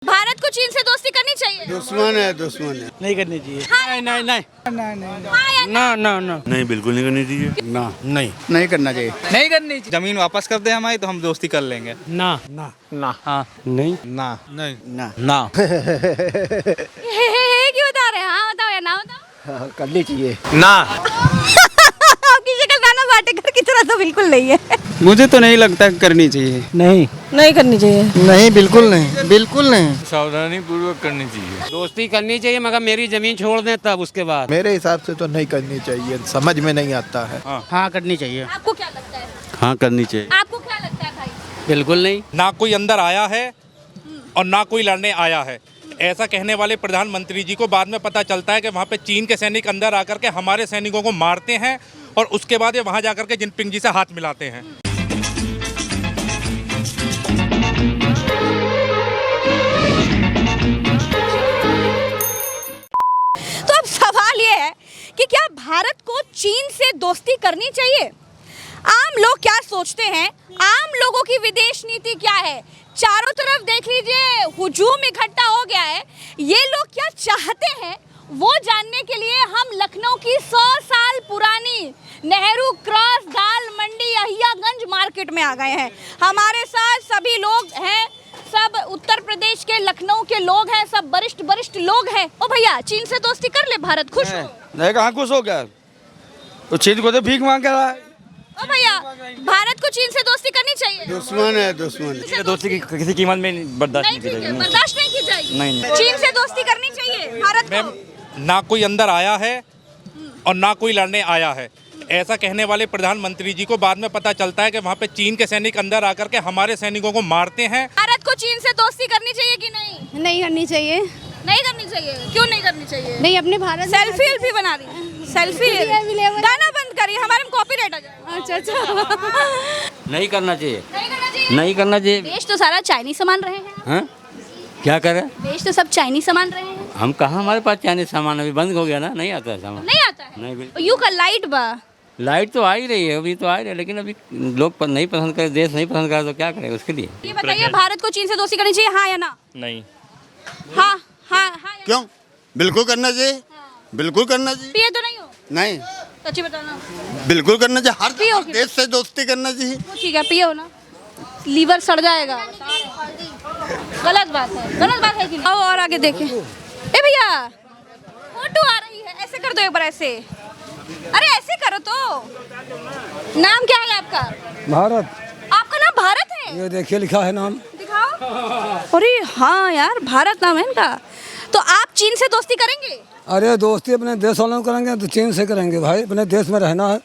भारत को चीन से दोस्ती करनी चाहिए? दुश्मन है, दुश्मन है। नहीं करनी चाहिए। हाँ, नहीं नहीं हाँ या ना? ना नहीं, बिल्कुल नहीं करनी चाहिए। ना, नहीं करना चाहिए। नहीं करनी चाहिए। जमीन वापस कर दे हमारी तो हम दोस्ती कर लेंगे। ना हाँ नहीं ना नहीं ना, ना क्यों बता रहे हैं? हाँ बताओ या ना बताओ? करनी चाहिए। ना आपकी शक्ल नाना पाटेकर की तरह तो बिल्कुल नहीं है। मुझे तो नहीं लगता करनी चाहिए। नहीं करनी चाहिए। नहीं, बिल्कुल नहीं, बिल्कुल नहीं। सावधानी पूर्वक करनी चाहिए। दोस्ती करनी चाहिए मगर मेरी जमीन छोड़ दें तब उसके बाद। मेरे हिसाब से तो नहीं करनी चाहिए, समझ में नहीं आता है। हाँ करनी चाहिए। आपको क्या लगता है? हाँ, करनी चाहिए। आपको क्या लगता है भाई? बिल्कुल नहीं। ना कोई अंदर आया है और ना कोई लड़ने आया है, ऐसा कहने वाले प्रधानमंत्री जी को बाद में पता चलता है कि वहाँ पे चीन के सैनिक अंदर आकर के हमारे सैनिकों को मारते हैं और उसके बाद ये वहाँ जाकर के जिनपिंग जी से हाथ मिलाते हैं। तो अब सवाल ये है कि क्या भारत को चीन से दोस्ती करनी चाहिए? आम लोग क्या सोचते हैं? आम लोगों की विदेश नीति क्या है? चारों तरफ देख लीजिए, हुजूम इकट्ठा हो गया है। ये लोग क्या चाहते हैं वो जानने के लिए हम लखनऊ की 100 साल पुरानी नेहरू क्रॉस दाल मंडी अहियागंज मार्केट में आ गए हैं। हमारे साथ सभी लोग हैं, सब उत्तर प्रदेश के लखनऊ के लोग हैं, सब वरिष्ठ लोग हैं। ओ भैया, चीन से दोस्ती कर ले, भारत खुश हो? नहीं कहाँ खुश हो गया, तो चीन को तो भीख मांग रहा है। ओ भैया, भारत को चीन से दोस्ती करनी चाहिए? दुश्मन है, दुश्मन है। दोस्ती की किसी कीमत में बर्दाश्त नहीं की जाएगी, बर्दाश्त नहीं की जाएगी। नहीं। चीन से दोस्ती करनी चाहिए भारत मैम, को? ना कोई अंदर आया है और ना कोई लड़ने आया है, ऐसा कहने वाले प्रधानमंत्री जी को बाद में पता चलता है कि वहाँ पे चीन के सैनिक अंदर आकर के हमारे सैनिकों को मारते हैं। भारत को चीन से दोस्ती करनी चाहिए कि नहीं? नहीं करनी चाहिए। नहीं करनी चाहिए। क्यों नहीं करनी चाहिए? नहीं, अपने भारत सेल्फी भी बना रही है। सेल्फी गाना बंद करिए, हमारे में कॉपीराइट आ जाएगा। अच्छा नहीं करना चाहिए। नहीं करना चाहिए। नहीं करना चाहिए। देश तो सारा चाइनीज सामान रहे हैं। हाँ क्या करें? देश तो सब चाइनीज सामान रहे हैं। हम कहाँ, हमारे पास चाइनीज सामान अभी बंद हो गया ना, नहीं आता है सामान। नहीं आता है? नहीं, बिल्कुल। यू का लाइट बा। लाइट तो आ ही रही है, अभी तो आ रही है, लेकिन अभी लोग नहीं पसंद करे, देश नहीं पसंद करे तो क्या करें उसके लिए। ये बताइए, भारत को चीन से दोस्ती करनी चाहिए, हाँ या ना? नहीं। हाँ हाँ हाँ। क्यों? बिल्कुल करना चाहिए, बिल्कुल करना चाहिए। पिए तो नहीं हो? नहीं, सच्ची बताना। बिल्कुल करना चाहिए। हर पियो कि- देश से दोस्ती करना चाहिए। वो ठीक है, पिए हो ना, लीवर सड़ जाएगा। गलत बात है, गलत बात है कि नहीं? आओ और आगे देखें। ए भैया, फोटो आ रही है, ऐसे कर दो एक बार, ऐसे। अरे ऐसे करो तो। नाम क्या है आपका? भारत। आपका नाम भारत है? ये देखिए लिखा है नाम। दिखाओ। अरे हाँ यार, भारत नाम है इनका। तो आप चीन से दोस्ती करेंगे? अरे दोस्ती अपने देश वालों करेंगे तो चीन से करेंगे भाई, अपने देश में रहना है।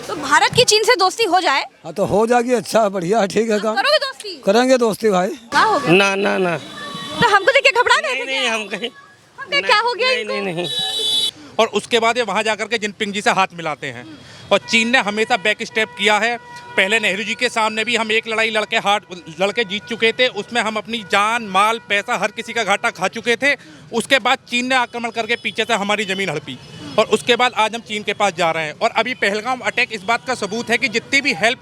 तो भारत की चीन से दोस्ती हो जाए? हाँ तो हो जाएगी, अच्छा बढ़िया है, ठीक है काम करोगे दोस्ती? करेंगे दोस्ती भाई। क्या हो गया? ना ना ना तो हमको देख के घबरा गए थे क्या? हम कहीं हम कहे, क्या हो गया इनको? नहीं। और उसके बाद ये वहाँ जाकर के जिनपिंग जी से हाथ मिलाते हैं। और चीन ने हमेशा बैक स्टेप किया है। पहले नेहरू जी के सामने भी हम एक लड़ाई लड़के जीत चुके थे, उसमें हम अपनी जान माल पैसा हर किसी का घाटा खा चुके थे। उसके बाद चीन ने आक्रमण करके पीछे से हमारी ज़मीन हड़पी और उसके बाद आज हम चीन के पास जा रहे हैं। और अभी पहलगाम अटैक इस बात का सबूत है कि जितनी भी हेल्प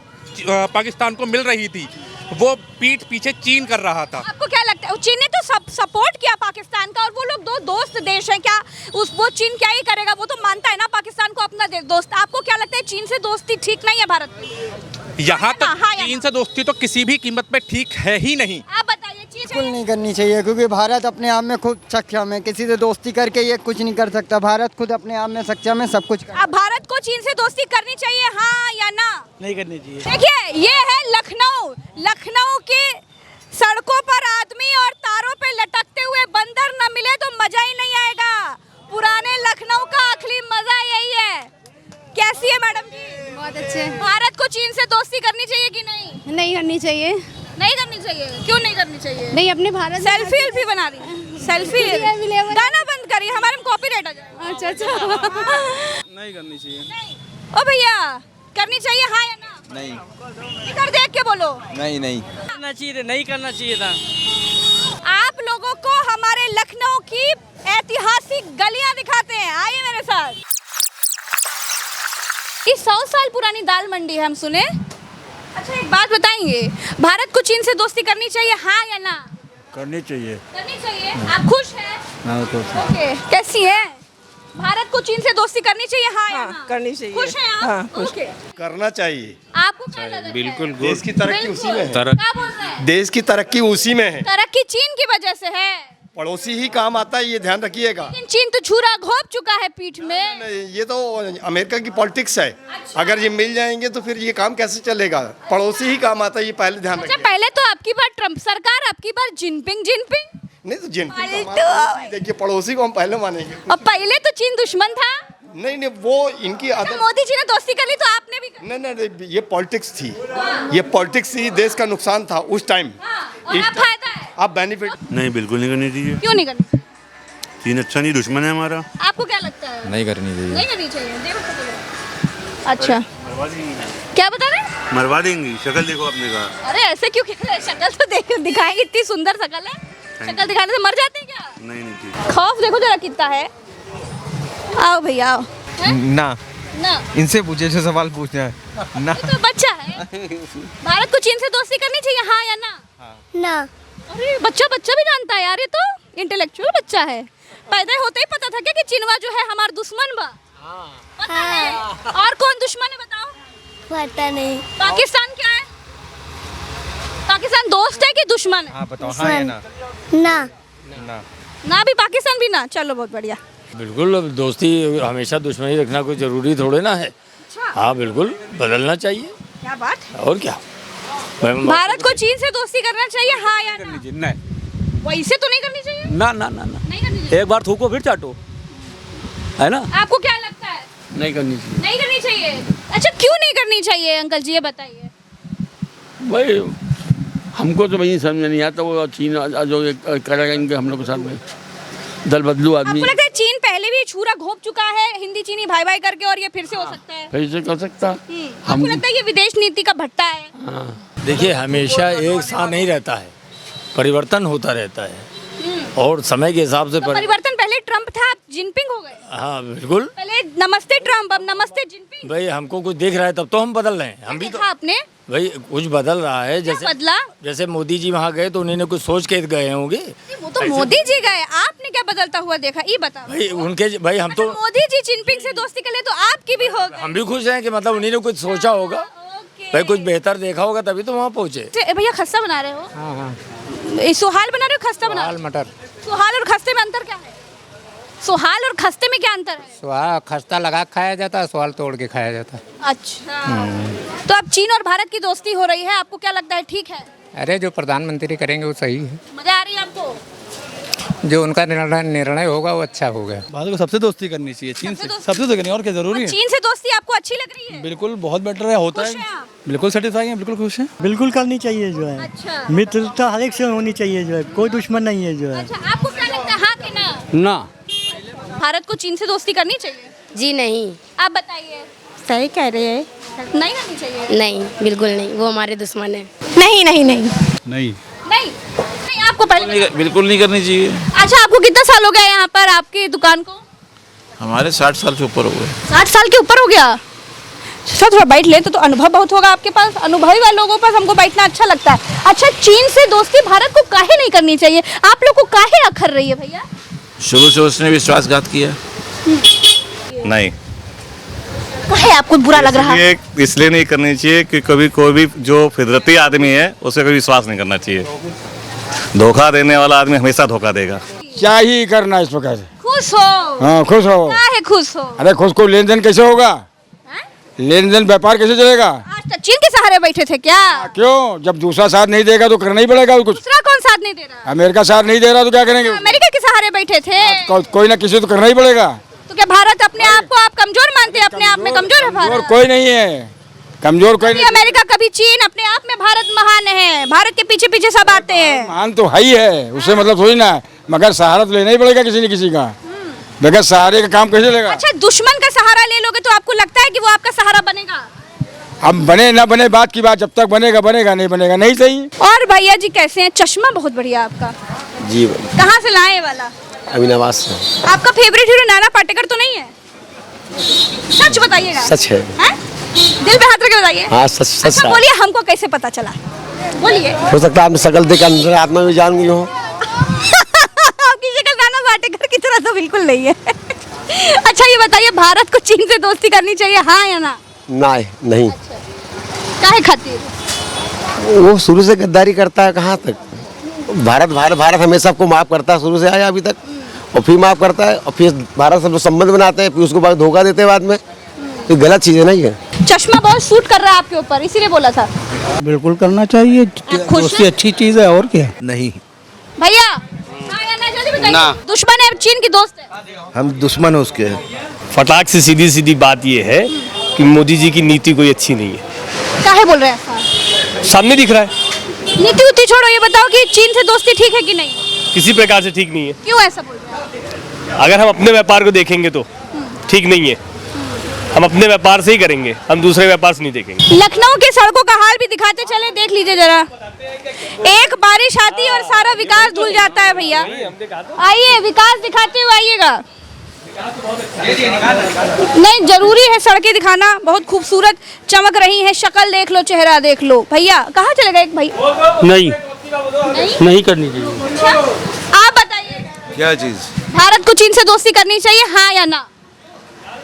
पाकिस्तान को मिल रही थी वो पीठ पीछे चीन कर रहा था। आपको क्या लगता है, चीन ने तो सपोर्ट किया पाकिस्तान का, और वो लोग दो दोस्त देश हैं, क्या वो चीन क्या ही करेगा? वो तो मानता है ना पाकिस्तान को अपना दोस्त। आपको क्या लगता है, चीन से दोस्ती ठीक नहीं है भारत की? यहाँ तक हाँ, चीन से दोस्ती तो किसी भी कीमत पे ठीक है ही नहीं। आप बताइए, चीन बिल्कुल नहीं करनी चाहिए, क्योंकि भारत अपने आप में खुद सक्षम है। किसी से दोस्ती करके ये कुछ नहीं कर सकता। भारत खुद अपने आप में सक्षम है, सब कुछ कर। अब भारत को चीन से दोस्ती करनी चाहिए, हाँ या ना? नहीं करनी चाहिए। देखिए, ये है लखनऊ की सड़कों पर आदमी और तारों पे लटकते हुए बंदर न मिले तो मजा ही नहीं आएगा। पुराने लखनऊ का असली मजा यही है। कैसी है मैडम जी? बहुत अच्छे। भारत को चीन से दोस्ती करनी चाहिए कि नहीं? नहीं करनी चाहिए। नहीं करनी चाहिए। क्यों नहीं करनी चाहिए? नहीं, अपने भारत सेल्फी बना रही है। सेल्फी गाना बंद करिए, हमारे में कॉपीराइट आ जाएगा। अच्छा नहीं करनी चाहिए। ओ भैया, करनी चाहिए, हाँ या ना? नहीं। इधर देख के बोलो। नहीं करना चाहिए, नहीं करना चाहिए था। आप लोगों को हमारे लखनऊ की ऐतिहासिक गलियां दिखाते हैं, आइए मेरे साथ। ये 100 साल पुरानी दाल मंडी है, हम सुने। अच्छा एक बात बताएंगे, भारत को चीन से दोस्ती करनी चाहिए, हाँ या ना? करनी चाहिए। करनी चाहिए। आप खुश हैं? ओके, कैसी है? भारत को चीन से दोस्ती करनी चाहिए, हाँ या ना? करनी चाहिए। खुश हैं आप? ओके। करना चाहिए। आपको क्या लग रहा है? बिल्कुल देश की तरक्की उसी में है। क्या बोल रहे हैं? देश की तरक्की उसी में है। तरक्की चीन की वजह से है, पड़ोसी ही काम आता है, ये ध्यान रखिएगा। लेकिन चीन तो छुरा घोंप चुका है पीठ में। नहीं, ये तो अमेरिका की पॉलिटिक्स है। अगर ये मिल जाएंगे तो फिर ये काम कैसे चलेगा? पड़ोसी ही काम आता है, ये पहले ध्यान अच्छा, रखिए। पहले तो आपकी बार ट्रम्प सरकार, आपकी बार जिनपिंग। नहीं तो जिनपिंग तो फालतू। हमारा- देखिए, पड़ोसी को हम पहले मानेंगे। और पहले तो चीन दुश्मन था। नहीं, वो इनकी तो आदत। मोदी जी ने दोस्ती कर ली तो आपने भी कर। नहीं, ये पॉलिटिक्स थी। ये पॉलिटिक्स ही देश का नुकसान था उस टाइम। और अब फायदा है। अब बेनिफिट। नहीं, बिल्कुल नहीं करनी चाहिए। क्यों नहीं करनी? चीन अच्छा नहीं, दुश्मन है हमारा। आपको क्या लगता है? नहीं करनी चाहिए। नहीं करनी चाहिए। दे बता दो। अच्छा, क्या बता रहे हैं? मरवा देंगी। शक्ल देखो आपने कहा। अरे ऐसे क्यों कह रहे हैं? शक्ल तो देख दिखाएंगे, इतनी सुंदर शक्ल है, शक्ल दिखाने से मर जाते हैं क्या? नहीं चाहिए। खौफ देखो जरा कितना है। आओ भैया आओ। हैं? ना, ना, इनसे पूछे जो सवाल पूछना है ना। ये तो बच्चा है। भारत को चीन से दोस्ती करनी चाहिए, हाँ या ना? ना। अरे बच्चा भी जानता है यार, ये तो इंटेलेक्चुअल बच्चा है। पैदा होते ही पता था क्या कि चीनवा जो है हमारा दुश्मन बा? पता है। और कौन दुश्मन है बताओ? पता नहीं। पाकिस्तान क्या है? पाकिस्तान दोस्त है कि दुश्मन है? हाँ बताओ, हाँ या ना? ना। ना। ना भी पाकिस्तान भी ना। चलो बहुत बढ़िया। बिल्कुल, दोस्ती हमेशा दुश्मनी रखना कोई ज़रूरी थोड़े ना है। हाँ बिल्कुल, बदलना चाहिए। क्या बात है? और क्या। भारत को चीन से दोस्ती करना चाहिए, हाँ या ना? नहीं। वैसे तो नहीं करनी चाहिए। ना ना ना ना, नहीं करनी चाहिए। एक बार थूको फिर चाटो, है ना। आपको क्या लगता है? नहीं करनी चाहिए नहीं करनी चाहिए। अच्छा, क्यों नहीं करनी चाहिए अंकल जी, ये बताइए। भाई। हमको तो भाई समझ नहीं आता वो चीन जो करेगा इनके हम लोग के साथ में दल बदलू आदमी। आपको लगता है चीन पहले भी छुरा घोंप चुका है हिंदी चीनी भाई भाई करके, और ये फिर से हो सकता है? फिर से कर सकता। आपको लगता है ये विदेश नीति का भट्टा है? हाँ, देखिए हमेशा एक सा नहीं रहता है, परिवर्तन होता रहता है और समय के हिसाब से तो परिवर्तन पहले ट्रम्प था, अब जिनपिंग हो गए। हाँ बिल्कुल पहले नमस्ते ट्रम्प, अब नमस्ते जिनपिंग। भाई, हमको कुछ दिख रहा है तब तो हम बदल रहे हैं। हम भी तो देखा आपने? भाई कुछ बदल रहा है। जैसे बदला? जैसे मोदी जी वहाँ गए तो उन्होंने कुछ सोच के गए होंगे। वो तो मोदी जी गए, आपने क्या बदलता हुआ देखा, ये बताओ। भाई उनके भाई हम तो मोदी जी जिनपिंग से दोस्ती कर ले तो आपकी भी हो गई। हम भी खुश हैं कि मतलब उन्होंने कुछ सोचा होगा, भाई कुछ बेहतर देखा होगा तभी तो वहाँ पहुँचे। भैया खस्ता बना रहे हो? हाँ। सुहाल बना रहे हो, खस्ता बना रहे हो? मटर। सुहाल और खस्ते में अंतर क्या है? सुहाल और खस्ते में क्या अंतर है? खस्ता लगा खाया जाता है, सवाल तोड़ के खाया जाता है। अच्छा, तो अब चीन और भारत की दोस्ती हो रही है, आपको क्या लगता है ठीक है? अरे जो प्रधानमंत्री करेंगे वो सही है, मजा आ रही है आपको? जो उनका निर्णय होगा वो अच्छा होगा। भारत को सबसे दोस्ती करनी चाहिए, चीन से सबसे तो करनी, और क्या जरूरी है? चीन से दोस्ती आपको अच्छी लग रही है? बिल्कुल, बहुत बेटर है, होता खुश है। हैं आप? बिल्कुल सेटिस्फाई है, बिल्कुल खुश है। बिल्कुल करनी चाहिए जो है। अच्छा, मित्रता हर एक से होनी चाहिए जो है, कोई दुश्मन नहीं है जो है। अच्छा, आपको क्या लगता है, हाँ कि ना? ना। भारत को चीन से दोस्ती करनी चाहिए? जी नहीं। आप बताइए। सही कह रहे हैं। नहीं करनी चाहिए? नहीं, बिल्कुल नहीं, वो हमारे दुश्मन है। नहीं नहीं नहीं नहीं, नहीं, आपको पहले बिल्कुल नहीं करनी चाहिए। अच्छा, आपको कितना साल हो गया यहाँ पर आपकी दुकान को? हमारे 60 साल से ऊपर हो गए। 60 साल के ऊपर हो गया। सर थोड़ा बैठ ले, तो अनुभव बहुत होगा आपके पास। अनुभवी वाले लोगों के पास हमको बैठना अच्छा लगता है। अच्छा, चीन से दोस्ती भारत को काहे नहीं करनी चाहिए? आप लोग को काहे अखर रही है भैया? शुरू से उसने विश्वासघात किया। नहीं, काहे आपको बुरा लग रहा है? इसलिए नहीं करनी चाहिए कि कभी कोई भी जो फितरती आदमी है उसे कभी विश्वास नहीं करना चाहिए। धोखा देने वाला आदमी हमेशा धोखा देगा। क्या ही करना इस प्रकार से। खुश हो? हाँ खुश हो। काहे खुश हो? अरे खुश को लेन देन कैसे होगा? लेन देन व्यापार कैसे चलेगा? आज तक चीन के सहारे बैठे थे क्या? क्यों? जब दूसरा साथ नहीं देगा तो करना ही पड़ेगा कुछ। दूसरा कौन साथ नहीं दे रहा? अमेरिका साथ नहीं दे रहा तो क्या करेंगे? अमेरिका के सहारे बैठे थे। कोई ना किसी तो करना ही पड़ेगा। तो क्या भारत अपने आप को आप कमजोर मानते हैं? अपने आप में कमजोर है कमजोर भारत? कोई नहीं है, कमजोर कोई कभी नहीं। अमेरिका कभी चीन, अपने आप में भारत महान है। भारत के पीछे पीछे सब आते हैं। मान तो है ही है, उससे मतलब थोड़ी ना है, मगर सहारा तो लेना ही पड़ेगा किसी न किसी का। बगैर सहारे का काम कैसे चलेगा? अच्छा, दुश्मन का सहारा ले लोगे तो आपको लगता है कि वो आपका सहारा बनेगा? अब बने ना बने बात की बात, जब तक बनेगा बनेगा, नहीं बनेगा नहीं। सही। और भैया जी कैसे हैं? चश्मा बहुत बढ़िया आपका। जी, कहाँ से लाए ये वाला? अविनावास से। आपका फेवरेट हीरो नाना पाटेकर तो नहीं है? सच बताइएगा। सच है। हैं? दिल पे हाथ रख के बताइए। हाँ, सच सच अच्छा बोलिए, हमको कैसे पता चला? बोलिए। हो सकता है आपने शकल देख अंदर आत्मा भी जान गई हो। आपकी शक्ल नाना पाटेकर की तरह तो बिल्कुल नहीं है। अच्छा ये बताइए, भारत को चीन से दोस्ती करनी चाहिए, हाँ या ना? नहीं, काहे खातिर? वो शुरू से गद्दारी करता है, कहाँ तक भारत हमेशा सबको माफ करता है, शुरू से आया अभी तक, और फिर माफ करता है, और फिर भारत से संबंध बनाते हैं, फिर उसको बाद धोखा देते हैं बाद में। तो गलत चीज़ है ना ये। चश्मा बहुत सूट कर रहा है आपके ऊपर, इसीलिए बोला था। बिल्कुल करना चाहिए, खुश दोस्ती हैं? अच्छी चीज़ है और क्या। नहीं, भैया हाँ या ना, जल्दी बताइए। दुश्मन है चीन की दोस्त है? हम दुश्मन है उसके। फटाक से सीधी सीधी बात ये है कि मोदी जी की नीति कोई अच्छी नहीं है। काहे बोल रहे हैं ऐसा? सामने दिख रहा है, नीति उती छोड़ो, ये बताओ कि चीन से दोस्ती ठीक है कि नहीं? किसी प्रकार से ठीक नहीं है। क्यों ऐसा बोल रहे हैं? अगर हम अपने व्यापार को देखेंगे तो ठीक नहीं है। हम अपने व्यापार से ही करेंगे, हम दूसरे व्यापार से नहीं देखेंगे। लखनऊ के सड़कों का हाल भी दिखाते चले, देख लीजिए जरा। एक बारिश आती है और सारा विकास धुल जाता है। भैया आइए, विकास दिखाते हुए आइएगा। नहीं, जरूरी है सड़कें दिखाना, बहुत खूबसूरत चमक रही है, शक्ल देख लो, चेहरा देख लो। भैया कहाँ चले गए भाई? नहीं करनी चाहिए। आप बताइए, क्या चीज़? भारत को चीन से दोस्ती करनी चाहिए, हाँ या ना?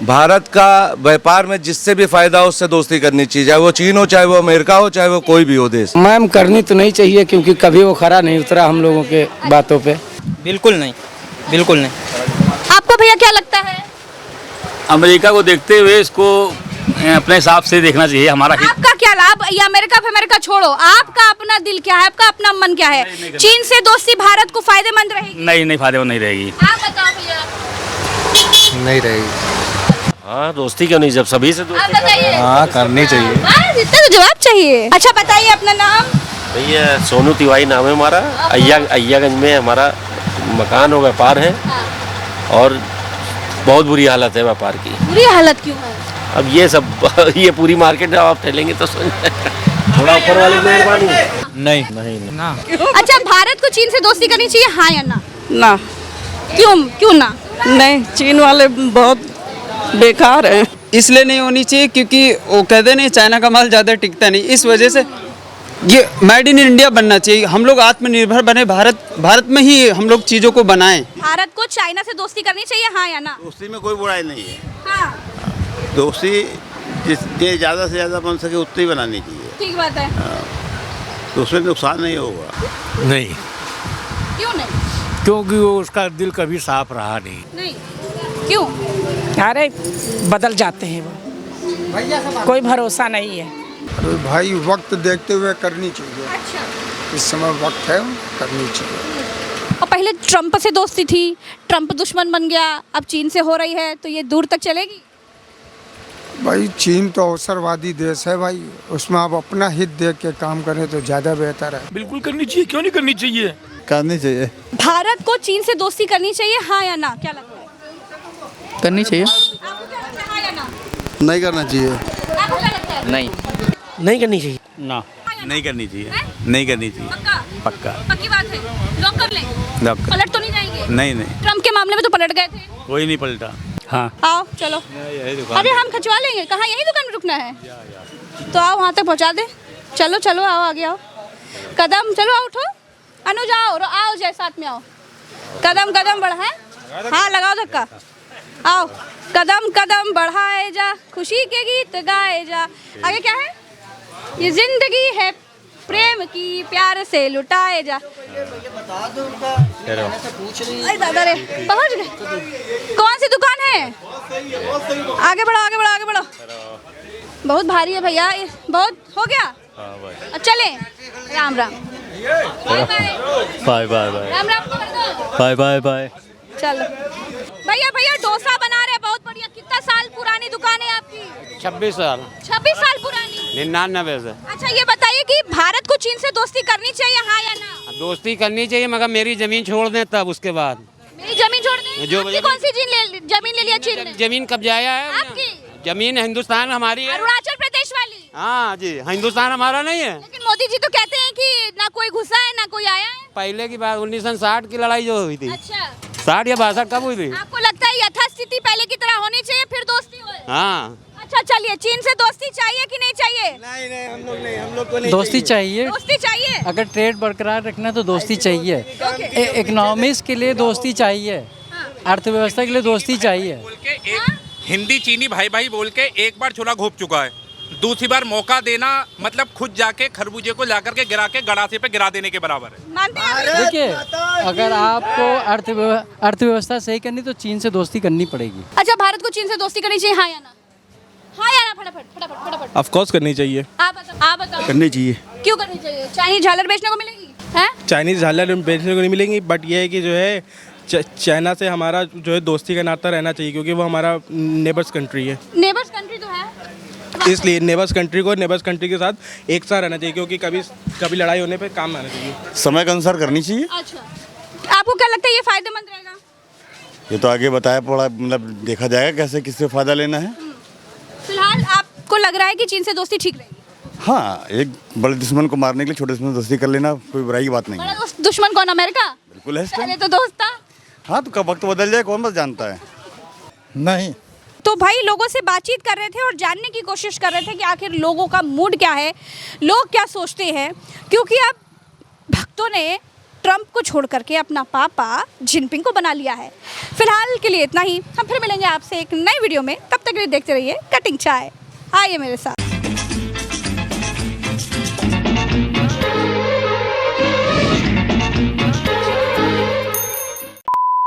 भारत का व्यापार में जिससे भी फायदा हो उससे दोस्ती करनी चाहिए, चाहे वो चीन हो, चाहे वो अमेरिका हो, चाहे वो कोई भी हो देश। मैम करनी तो नहीं चाहिए, क्योंकि कभी वो खरा नहीं उतरा हम लोगों के बातों पे। बिल्कुल नहीं, बिल्कुल नहीं। आपको भैया क्या लगता है? अमेरिका को देखते हुए इसको अपने हिसाब से देखना चाहिए। हमारा आपका क्या लाभ? ये अमेरिका छोड़ो, आपका अपना दिल क्या है, आपका अपना मन क्या है? चीन से दोस्ती भारत को फायदेमंद रहेगी? नहीं फायदेमंद नहीं रहेगी। आप बताओ भैया। नहीं रहेगी। हाँ, दोस्ती क्यों नहीं, जब सभी से आप बताइए। हाँ, करनी चाहिए। बस इतना तो जवाब चाहिए। अच्छा बताइए अपना नाम। भैया सोनू तिवारी नाम है हमारा। अय्यागंज में हमारा मकान और व्यापार है, और बहुत बुरी हालत है व्यापार की। बुरी हालत क्यों है? अब ये सब ये पूरी मार्केट आप टहलेंगे तो थोड़ा ऊपर वाली मेहरबानी। नहीं। अच्छा, भारत को चीन से दोस्ती करनी चाहिए, हाँ या ना? ना, क्यों ना? नहीं, चीन वाले बहुत बेकार हैं। इसलिए नहीं होनी चाहिए क्योंकि वो कहते नहीं चाइना का माल ज़्यादा टिकता नहीं, इस वजह से ये मेड इन इंडिया बनना चाहिए। हम लोग आत्मनिर्भर बने, भारत में ही हम लोग चीज़ों को बनाएं। भारत को चाइना से दोस्ती करनी चाहिए, हाँ या ना? दोस्ती में कोई बुराई नहीं है। हाँ, दोस्ती जितनी ज़्यादा से ज़्यादा बन सके उतनी बनानी चाहिए, ठीक बात है। तो उसमें नुकसान नहीं होगा। नहीं, क्यों नहीं? क्योंकि वो उसका दिल कभी साफ रहा नहीं, क्यों? अरे बदल जाते हैं वो, कोई भरोसा नहीं है। अरे भाई, वक्त देखते हुए करनी चाहिए। अच्छा। इस समय वक्त है, करनी चाहिए। और पहले ट्रम्प से दोस्ती थी, ट्रम्प दुश्मन बन गया, अब चीन से हो रही है, तो ये दूर तक चलेगी? भाई चीन तो अवसरवादी देश है भाई, उसमें आप अपना हित देख के काम करें तो ज़्यादा बेहतर है। बिल्कुल करनी चाहिए, क्यों नहीं करनी चाहिए? करनी चाहिए। भारत को चीन से दोस्ती करनी चाहिए, हाँ या ना? क्या लगता है? करनी चाहिए। आपको क्या लगता है, हाँ या ना? नहीं करना चाहिए। आपको क्या लगता है? नहीं करनी चाहिए। ना, नहीं करनी चाहिए, नहीं करनी चाहिए। पक्का? पक्की बात है, लॉक कर लें? पलट तो नहीं जाएंगे? नहीं। ट्रम्प के मामले में तो पलट गए थे। कोई नहीं पलटा। हाँ, आओ चलो, अरे हम खिंचवा लेंगे। कहाँ? यही दुकान में रुकना है? तो आओ वहाँ तक पहुँचा दे। चलो आओ, आगे आओ। कदम चलो, आओ, उठो, अनुज आओ जय, साथ में आओ। कदम बढ़ाए, हाँ लगाओ धक्का। आओ, कदम बढ़ाए जा, खुशी के गीत गाए जा। आगे क्या है? ये जिंदगी है प्रेम की, प्यार से लुटाए जा। अरे दादा रे, पहुंच गए। कौन सी दुकान है? आगे बढ़ो। बहुत भारी है भैया, बहुत हो गया। चले, राम राम। बाय। राम बाय। चलो भैया डोसा बना रहे, बहुत बढ़िया। कितना साल पुरानी दुकान है आपकी? 26 साल। 26 साल पुरानी। 99 से। अच्छा ये बताइए कि भारत को चीन से दोस्ती करनी चाहिए, हाँ या ना? दोस्ती करनी चाहिए, मगर मेरी जमीन छोड़ दें तब उसके बाद। मेरी जमीन छोड़ दें? जो आपकी कौन सी जमीन ले लिया चीन ने? जमीन कब्जाया है। आपकी जमीन हिंदुस्तान हमारी है। अरुणाचल प्रदेश वाली? हाँ जी, हिंदुस्तान हमारा नहीं है। लेकिन मोदी जी तो कहते हैं कि ना कोई घुसा है ना कोई आया है। पहले की बात 1960 की लड़ाई जो हुई थी। अच्छा, 60 या 62 कब हुई थी? आपको लगता है यथास्थिति पहले की तरह होनी चाहिए, फिर दोस्ती हो? हाँ। अच्छा चलिए, चीन से दोस्ती चाहिए कि नहीं चाहिए? नहीं हम लोग नहीं, हम लोग को नहीं दोस्ती चाहिए। दोस्ती चाहिए। अगर ट्रेड बरकरार रखना है तो दोस्ती चाहिए। इकोनॉमिक्स के लिए दोस्ती चाहिए, अर्थव्यवस्था के लिए दोस्ती चाहिए। बोल के एक हिंदी चीनी भाई भाई बोल के एक बार चूल्हा घोंप चुका है, दूसरी बार मौका देना मतलब खुद जाके खरबूजे को लाकर के गिरा के गड़ासे पे गिरा देने के बराबर है। मानते हैं? देखिए, अगर आपको अर्थव्यवस्था सही करनी तो चीन से दोस्ती करनी पड़ेगी। अच्छा, भारत को चीन से दोस्ती करनी चाहिए, हाँ या ना? हाँ या ना? फटाफट। ऑफ कोर्स करनी चाहिए। आप बताओ। करनी चाहिए। क्यों करनी चाहिए? चाइनीज झालर बेचने को मिलेगी? हैं? चाइनीज झालर बेचने को नहीं मिलेंगी, बट ये है कि जो है चाइना से हमारा जो है दोस्ती का नाता रहना चाहिए, क्योंकि वो हमारा नेबर्स कंट्री है। नेबर्स कंट्री तो है, इसलिए नेबर्स कंट्री के साथ एक साथ रहना चाहिए, क्योंकि कभी लड़ाई होने पे काम आना चाहिए। समय के अनुसार करनी चाहिए। अच्छा, आपको क्या लगता है ये फायदेमंद रहेगा? ये तो आगे बताया पड़ा, मतलब देखा जाएगा कैसे किससे फ़ायदा लेना है। फिलहाल आपको लग रहा है कि चीन से दोस्ती ठीक रहेगी? हाँ, एक बड़े दुश्मन को मारने के लिए छोटे दुश्मन से दोस्ती कर लेना कोई बुराई की बात नहीं है। बड़ा दुश्मन कौन? अमेरिका? बिल्कुल है। पहले तो दोस्त था। हाँ, तो कब वक्त बदल जाए कौन बस जानता है। नहीं। तो भाई लोगों से बातचीत कर रहे थे और जानने की कोशिश कर रहे थे कि आखिर लोगों का मूड क्या है, लोग क्या सोचते हैं, क्योंकि अब भक्तों ने ट्रंप को छोड़ करके अपना पापा जिनपिंग को बना लिया है। फिलहाल के लिए इतना ही, हम फिर मिलेंगे आपसे एक नई वीडियो में, तब तक के लिए देखते रहिए कटिंग चाय। आइए मेरे साथ।